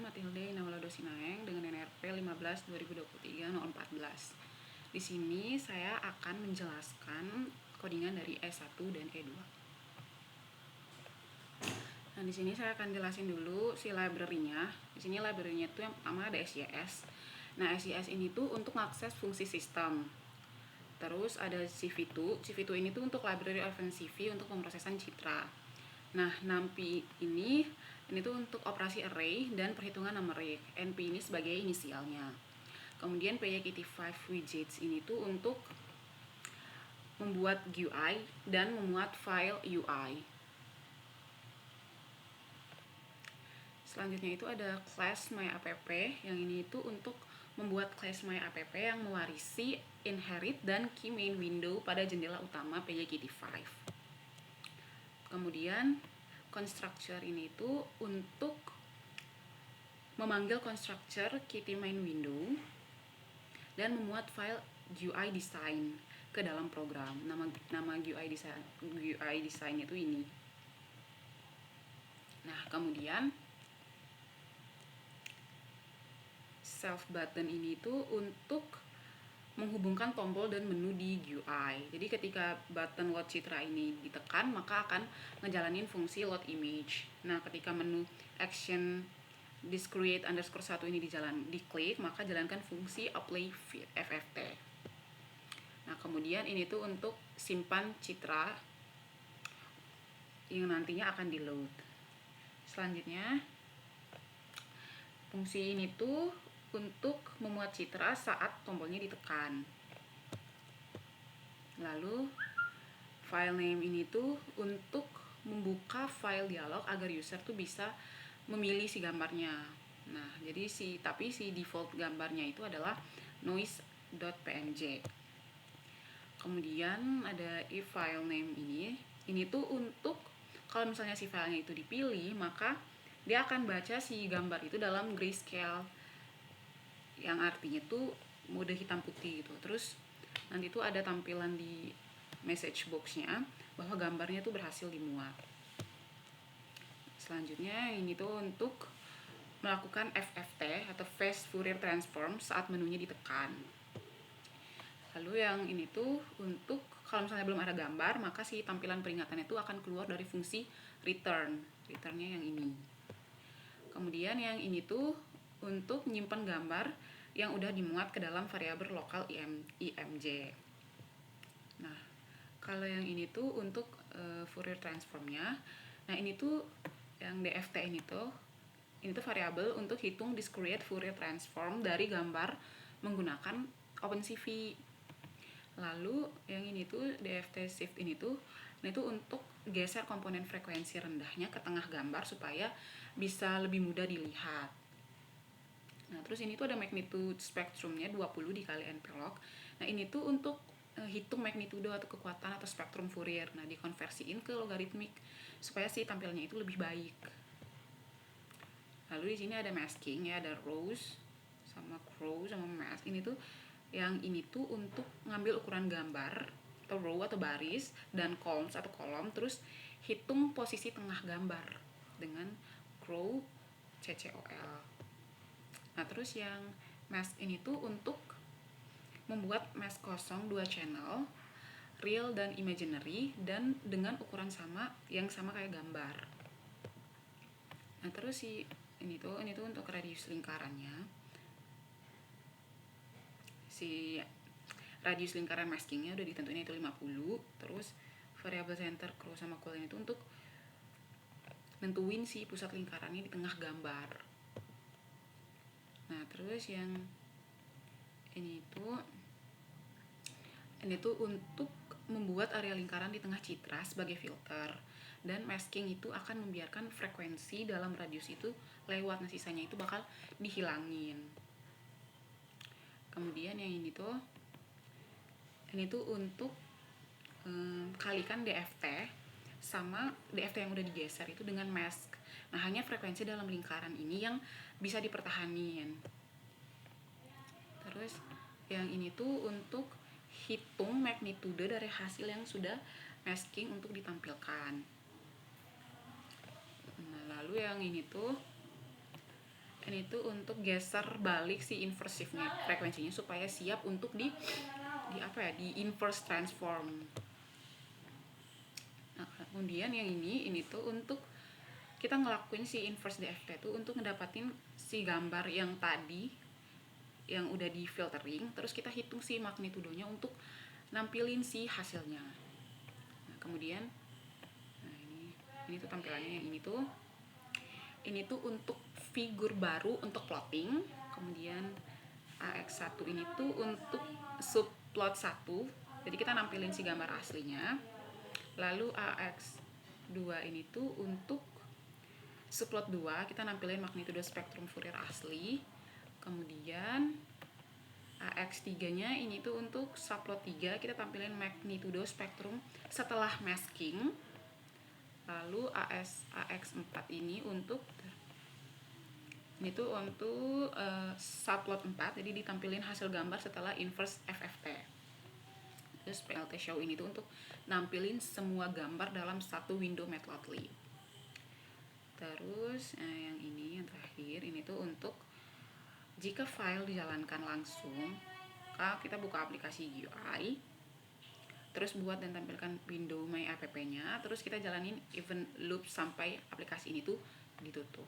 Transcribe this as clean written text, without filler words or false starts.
Matilde Inawala Dosinaeng dengan NRP 15/2023/014. Di sini saya akan menjelaskan codingan dari S1 dan E2. Nah, di sini saya akan jelasin dulu si library-nya. Di sini library-nya itu yang pertama ada SJS. Nah, SJS ini tuh untuk mengakses fungsi sistem. Terus ada CV2. CV2 ini tuh untuk library OpenCV untuk pemrosesan citra. Nah, NumPy ini tuh untuk operasi array dan perhitungan nama array. NP ini sebagai inisialnya. Kemudian PyKit5 widgets ini tuh untuk membuat GUI dan memuat file UI. Selanjutnya itu ada class myapp, yang ini itu untuk membuat class myapp yang mewarisi inherit dan key main window pada jendela utama PyKit5. Kemudian constructor ini itu untuk memanggil constructor kitty main window dan memuat file GUI design ke dalam program. Nama GUI design itu ini. Nah, kemudian self button ini itu untuk menghubungkan tombol dan menu di GUI. Jadi ketika button load citra ini ditekan, maka akan ngejalanin fungsi load image. Nah, ketika menu action discrete _1 ini diklik, maka jalankan fungsi apply FFT. Nah, kemudian ini tuh untuk simpan citra yang nantinya akan di load. Selanjutnya fungsi ini tuh untuk memuat citra saat tombolnya ditekan. Lalu file name ini tuh untuk membuka file dialog agar user tuh bisa memilih si gambarnya. Nah, jadi si default gambarnya itu adalah noise.png. Kemudian ada if file name ini tuh untuk kalau misalnya si filenya itu dipilih, maka dia akan baca si gambar itu dalam grayscale, yang artinya tuh mode hitam putih gitu. Terus nanti tuh ada tampilan di message box-nya bahwa gambarnya tuh berhasil dimuat. Selanjutnya ini tuh untuk melakukan FFT atau Fast Fourier Transform saat menunya ditekan. Lalu yang ini tuh untuk kalau misalnya belum ada gambar, maka si tampilan peringatannya itu akan keluar dari fungsi return. Returnnya yang ini. Kemudian yang ini tuh untuk menyimpan gambar yang udah dimuat ke dalam variabel lokal img. Nah, kalau yang ini tuh untuk Fourier transformnya. Nah, ini tuh yang DFT ini tuh variabel untuk hitung discrete Fourier transform dari gambar menggunakan OpenCV. Lalu yang ini tuh DFT shift ini tuh untuk geser komponen frekuensi rendahnya ke tengah gambar supaya bisa lebih mudah dilihat. Nah, terus ini tuh ada magnitude spektrumnya 20 dikali nplog. Nah, ini tuh untuk hitung magnitudo atau kekuatan atau spektrum Fourier. Nah, dikonversiin ke logaritmik supaya si tampilnya itu lebih baik. Lalu di sini ada masking ya, ada rows sama crow sama mask. Ini tuh yang ini tuh untuk ngambil ukuran gambar atau row atau baris dan columns atau kolom, terus hitung posisi tengah gambar dengan crow CCOL. Nah, terus yang mask ini tuh untuk membuat mask kosong 2 channel, real dan imaginary, dan dengan ukuran yang sama kayak gambar. Nah, terus ini tuh untuk radius lingkarannya. Si radius lingkaran maskingnya udah ditentuin itu 50. Terus variabel center, crow sama coil itu untuk nentuin si pusat lingkarannya di tengah gambar. Nah, terus yang ini tuh untuk membuat area lingkaran di tengah citra sebagai filter, dan masking itu akan membiarkan frekuensi dalam radius itu lewat, nah sisanya itu bakal dihilangin. Kemudian yang ini tuh untuk kalikan DFT sama DFT yang udah digeser itu dengan mask. Nah, hanya frekuensi dalam lingkaran ini yang bisa dipertahanin. Terus yang ini tuh untuk hitung magnitudo dari hasil yang sudah masking untuk ditampilkan. Nah, lalu yang ini tuh ini tuh untuk geser balik si inverse shiftnya, frekuensinya, supaya siap untuk di inverse transform. Nah, kemudian yang ini tuh untuk kita ngelakuin si inverse DFT tuh untuk ngedapatin si gambar yang tadi yang udah di filtering, terus kita hitung si magnitudonya untuk nampilin si hasilnya. Nah, kemudian ini tuh tampilannya yang ini tuh untuk figur baru untuk plotting. Kemudian AX1 ini tuh untuk subplot 1, jadi kita nampilin si gambar aslinya. Lalu AX2 ini tuh untuk subplot 2, kita nampilin magnitudo spektrum Fourier asli. Kemudian AX3 nya ini tuh untuk subplot 3, kita tampilin magnitudo spektrum setelah masking. Lalu AX4 ini untuk subplot 4, jadi ditampilin hasil gambar setelah inverse FFT. Terus PLT show ini tuh untuk nampilin semua gambar dalam satu window Matplotlib. Terus yang terakhir ini tuh untuk jika file dijalankan langsung, kita buka aplikasi GUI, terus buat dan tampilkan window my app-nya, terus kita jalanin event loop sampai aplikasi ini tuh ditutup.